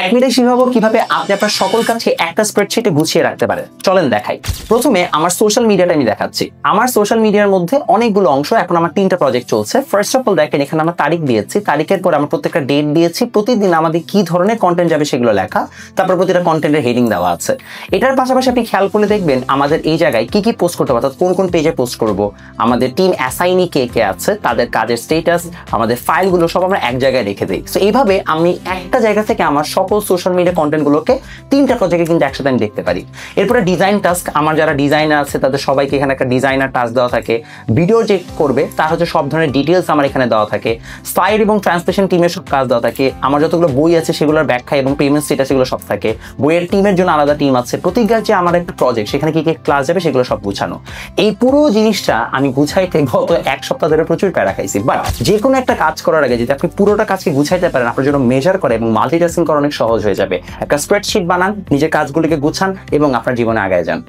এক মিনিটে শিখাবো কিভাবে আপনি আপনার সকল কাজকে একটা স্প্রেডশিটে গুছিয়ে রাখতে পারেন। চলেন দেখাই। প্রথমে আমার সোশ্যাল মিডিয়াটা আমি দেখাচ্ছি। আমার সোশ্যাল মিডিয়ার মধ্যে অনেকগুলো অংশ, এখন আমার 3টা প্রজেক্ট চলছে। ফার্স্ট অফ অল দেখেন, এখানে আমরা তারিখ দিয়েছি, তারিখের পর আমরা প্রত্যেকটা ডেট দিয়েছি, প্রতিদিন আমাদের কি ধরনের কন্টেন্ট যাবে সেগুলো লেখা, তারপর প্রতিটা কন্টেন্টের হেডিং দেওয়া আছে। এটার পাশাপাশি আপনি খেয়াল করে দেখবেন আমাদের এই জায়গায় কি কি পোস্ট করতে হবে, অর্থাৎ কোন কোন পেজে পোস্ট করব, আমাদের টিম অ্যাসাইনি কে কে আছে, তাদের কাজের স্টেটাস, আমাদের ফাইলগুলো সব আমরা এক জায়গায় রেখে দিই। সো এইভাবে আমি একটা জায়গা থেকে আমার সকল সোশ্যাল মিডিয়া কন্টেন্টগুলোকে 3টা প্রজেক্টে কিন্তু একসাথে আমি দেখতে পারি। এরপরে ডিজাইন টাস্ক, আমার যারা ডিজাইনার আছে তাদের সবাইকে এখানে একটা ডিজাইনার টাস্ক দেওয়া থাকে। ভিডিও যে করবে তার হচ্ছে সব ধরনের ডিটেলস আমার এখানে দেওয়া থাকে। স্লাইড এবং ট্রান্সলেশন টিমের সব কাজ দেওয়া থাকে। আমার যতগুলো বই আছে সেগুলোর ব্যাখ্যা এবং পেমেন্ট স্টেটাস এগুলো সব থাকে। বইয়ের টিমের জন্য আলাদা টিম আছে। প্রতিজ্ঞার যে আমার একটা প্রজেক্ট, সেখানে কি কি ক্লাস যাবে সেগুলো সব গুছানো। এই পুরো জিনিসটা আমি গুছাইতে গত 1 সপ্তাহ ধরে প্রচুর প্যারা খাইছি। বাট যে কোনো একটা কাজ করার আগে যদি আপনি পুরোটা কাজকে গুছাইতে পারেন, আপনার জন্য মেজার করা এবং মাল্টিটাস্কিং করা অনেক সহজ হয়ে যাবে। একটা স্প্রেডশিট বানান, নিজের কাজগুলিকে গুছান এবং আপনার জীবনে আগায় যান।